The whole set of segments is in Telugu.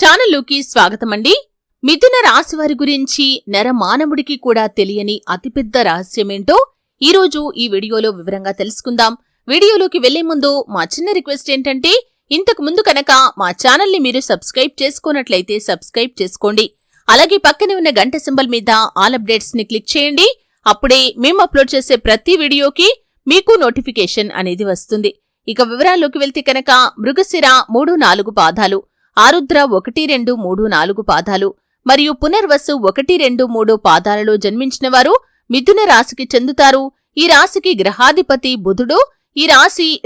ఛానల్లోకి స్వాగతమండి. మిథున రాశి వారి గురించి నరమానవుడికి కూడా తెలియని అతిపెద్ద రహస్యమేంటో ఈరోజు ఈ వీడియోలో వివరంగా తెలుసుకుందాం. వీడియోలోకి వెళ్లే ముందు మా చిన్న రిక్వెస్ట్ ఏంటంటే, ఇంతకు ముందు కనుక మా ఛానల్ని మీరు సబ్స్క్రైబ్ చేసుకోనట్లయితే సబ్స్క్రైబ్ చేసుకోండి. అలాగే పక్కనే ఉన్న గంట సింబల్ మీద ఆల్ అప్డేట్స్ ని క్లిక్ చేయండి. అప్పుడే మేము అప్లోడ్ చేసే ప్రతి వీడియోకి మీకు నోటిఫికేషన్ అనేది వస్తుంది. ఇక వివరాల్లోకి వెళ్తే కనుక మృగశిర 3-4 పాదాలు, ఆరుద్ర 1-2-3-4 పాదాలు మరియు పునర్వసు 1-2-3 పాదాలలో జన్మించిన వారు మిథున రాశికి చెందుతారు. ఈ రాశికి గ్రహాధిపతి బుధుడు. ఈ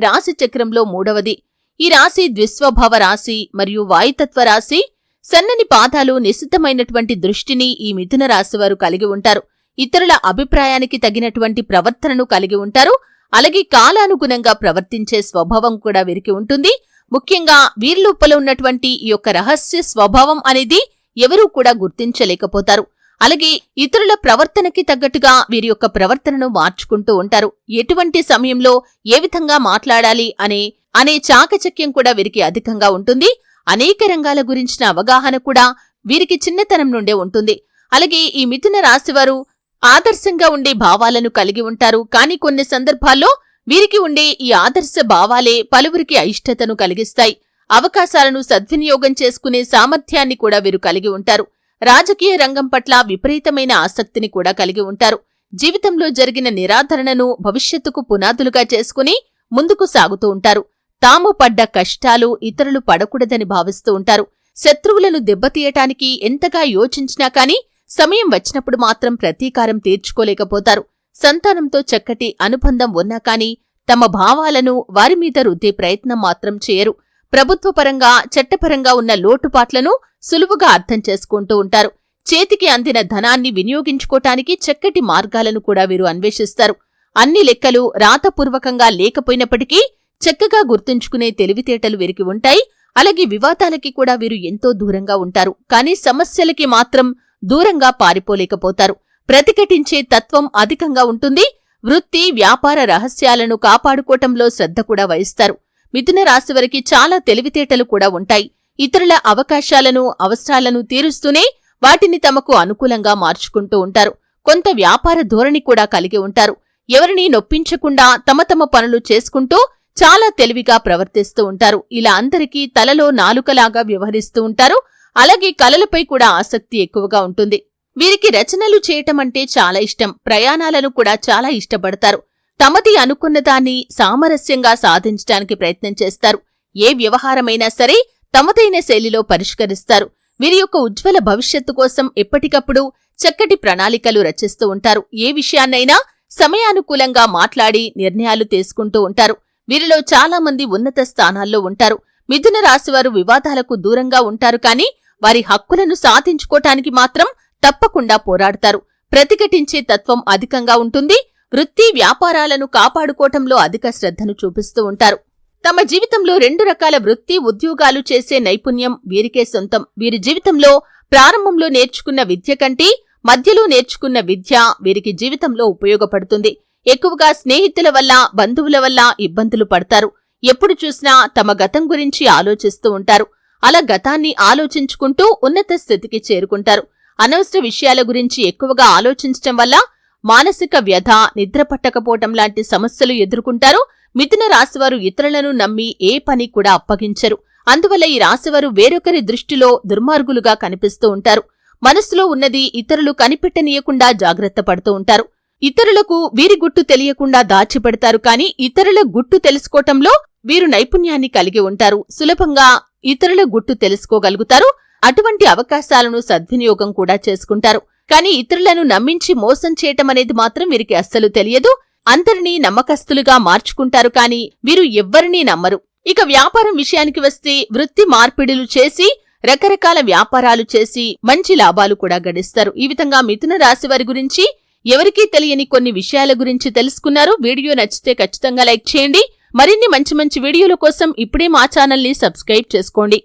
రాశి చక్రంలో 3వది. ఈ రాశి ద్విస్వభావ రాశి మరియు వాయుతత్వ రాశి. సన్నని పాదాలు, నిశితమైనటువంటి దృష్టిని ఈ మిథున రాశి వారు కలిగి ఉంటారు. ఇతరుల అభిప్రాయానికి తగినటువంటి ప్రవర్తనను కలిగి ఉంటారు. అలాగే కాలానుగుణంగా ప్రవర్తించే స్వభావం కూడా వీరికి ఉంటుంది. ముఖ్యంగా వీరి లోపల ఉన్నటువంటి ఈ యొక్క రహస్య స్వభావం అనేది ఎవరూ కూడా గుర్తించలేకపోతారు. అలాగే ఇతరుల ప్రవర్తనకి తగ్గట్టుగా వీరి యొక్క ప్రవర్తనను మార్చుకుంటూ ఉంటారు. ఎటువంటి సమయంలో ఏ విధంగా మాట్లాడాలి అనే చాకచక్యం కూడా వీరికి అధికంగా ఉంటుంది. అనేక రంగాల గురించిన అవగాహన కూడా వీరికి చిన్నతనం నుండే ఉంటుంది. అలాగే ఈ మిథున రాశివారు ఆదర్శంగా ఉండే భావాలను కలిగి ఉంటారు. కానీ కొన్ని సందర్భాల్లో వీరికి ఉండే ఈ ఆదర్శ భావాలే పలువురికి అయిష్టతను కలిగిస్తాయి. అవకాశాలను సద్వినియోగం చేసుకునే సామర్థ్యాన్ని కూడా వీరు కలిగి ఉంటారు. రాజకీయ రంగం పట్ల విపరీతమైన ఆసక్తిని కూడా కలిగి ఉంటారు. జీవితంలో జరిగిన నిరాదరణను భవిష్యత్తుకు పునాదులుగా చేసుకుని ముందుకు సాగుతూ ఉంటారు. తాము పడ్డ కష్టాలు ఇతరులు పడకూడదని భావిస్తూ ఉంటారు. శత్రువులను దెబ్బతీయటానికి ఎంతగా యోచించినా కాని సమయం వచ్చినప్పుడు మాత్రం ప్రతీకారం తీర్చుకోలేకపోతారు. సంతానంతో చక్కటి అనుబంధం ఉన్నా కాని తమ భావాలను వారి మీద రుద్దే ప్రయత్నం మాత్రం చేయరు. ప్రభుత్వపరంగా చట్టపరంగా ఉన్న లోటుపాట్లను సులువుగా అర్థం చేసుకుంటూ ఉంటారు. చేతికి అందిన ధనాన్ని వినియోగించుకోటానికి చక్కటి మార్గాలను కూడా వీరు అన్వేషిస్తారు. అన్ని లెక్కలు రాతపూర్వకంగా లేకపోయినప్పటికీ చక్కగా గుర్తుంచుకునే తెలివితేటలు వీరికి ఉంటాయి. అలాగే వివాదాలకి కూడా వీరు ఎంతో దూరంగా ఉంటారు. కానీ సమస్యలకి మాత్రం దూరంగా పారిపోలేకపోతారు. ప్రతిఘటించే తత్వం అధికంగా ఉంటుంది. వృత్తి వ్యాపార రహస్యాలను కాపాడుకోవటంలో శ్రద్ధ కూడా వహిస్తారు. మిథున రాశి వారికి చాలా తెలివితేటలు కూడా ఉంటాయి. ఇతరుల అవకాశాలను అవసరాలను తీరుస్తూనే వాటిని తమకు అనుకూలంగా మార్చుకుంటూ ఉంటారు. కొంత వ్యాపార ధోరణి కూడా కలిగి ఉంటారు. ఎవరినీ నొప్పించకుండా తమ పనులు చేసుకుంటూ చాలా తెలివిగా ప్రవర్తిస్తూ ఉంటారు. ఇలా అందరికీ తలలో నాలుకలాగా వ్యవహరిస్తూ ఉంటారు. అలాగే కళలపై కూడా ఆసక్తి ఎక్కువగా ఉంటుంది. వీరికి రచనలు చేయటం అంటే చాలా ఇష్టం. ప్రయాణాలను కూడా చాలా ఇష్టపడతారు. తమది అనుకున్న దాన్ని సామరస్యంగా సాధించడానికి ప్రయత్నం చేస్తారు. ఏ వ్యవహారమైనా సరే తమదైన శైలిలో పరిష్కరిస్తారు. వీరి యొక్క ఉజ్వల భవిష్యత్తు కోసం ఎప్పటికప్పుడు చక్కటి ప్రణాళికలు రచిస్తూ ఉంటారు. ఏ విషయాన్నైనా సమయానుకూలంగా మాట్లాడి నిర్ణయాలు తీసుకుంటూ ఉంటారు. వీరిలో చాలా మంది ఉన్నత స్థానాల్లో ఉంటారు. మిథున రాశివారు వివాదాలకు దూరంగా ఉంటారు. కానీ వారి హక్కులను సాధించుకోటానికి మాత్రం తప్పకుండా పోరాడతారు. ప్రతిఘటించే తత్వం అధికంగా ఉంటుంది. వృత్తి వ్యాపారాలను కాపాడుకోవటంలో అధిక శ్రద్ధను చూపిస్తూ ఉంటారు. తమ జీవితంలో 2 రకాల వృత్తి ఉద్యోగాలు చేసే నైపుణ్యం వీరికే సొంతం. వీరి జీవితంలో ప్రారంభంలో నేర్చుకున్న విద్య కంటే మధ్యలో నేర్చుకున్న విద్య వీరికి జీవితంలో ఉపయోగపడుతుంది. ఎక్కువగా స్నేహితుల వల్ల బంధువుల వల్ల ఇబ్బందులు పడతారు. ఎప్పుడు చూసినా తమ గతం గురించి ఆలోచిస్తూ ఉంటారు. అలా గతాన్ని ఆలోచించుకుంటూ ఉన్నత స్థితికి చేరుకుంటారు. అనవసర విషయాల గురించి ఎక్కువగా ఆలోచించటం వల్ల మానసిక వ్యధ, నిద్ర పట్టకపోవటం లాంటి సమస్యలు ఎదుర్కొంటారు. మిథున రాశివారు ఇతరులను నమ్మి ఏ పని కూడా అప్పగించరు. అందువల్ల ఈ రాశివారు వేరొకరి దృష్టిలో దుర్మార్గులుగా కనిపిస్తూ ఉంటారు. మనసులో ఉన్నది ఇతరులు కనిపెట్టనీయకుండా జాగ్రత్త పడుతూ ఉంటారు. ఇతరులకు వీరి గుట్టు తెలియకుండా దాచిపెడతారు. కానీ ఇతరుల గుట్టు తెలుసుకోవటంలో వీరు నైపుణ్యాన్ని కలిగి ఉంటారు. సులభంగా ఇతరుల గుట్టు తెలుసుకోగలుగుతారు. అటువంటి అవకాశాలను సద్వినియోగం కూడా చేసుకుంటారు. కానీ ఇతరులను నమ్మించి మోసం చేయటం అనేది మాత్రం వీరికి అస్సలు తెలియదు. అందరినీ నమ్మకస్తులుగా మార్చుకుంటారు. కానీ వీరు ఎవ్వరినీ నమ్మరు. ఇక వ్యాపారం విషయానికి వస్తే వృత్తి మార్పిడులు చేసి రకరకాల వ్యాపారాలు చేసి మంచి లాభాలు కూడా గడిస్తారు. ఈ విధంగా మిథున రాశి వారి గురించి ఎవరికీ తెలియని కొన్ని విషయాల గురించి తెలుసుకున్నారు. వీడియో నచ్చితే ఖచ్చితంగా లైక్ చేయండి. మరిన్ని మంచి వీడియోల కోసం ఇప్పుడే మా ఛానల్ని సబ్స్క్రైబ్ చేసుకోండి.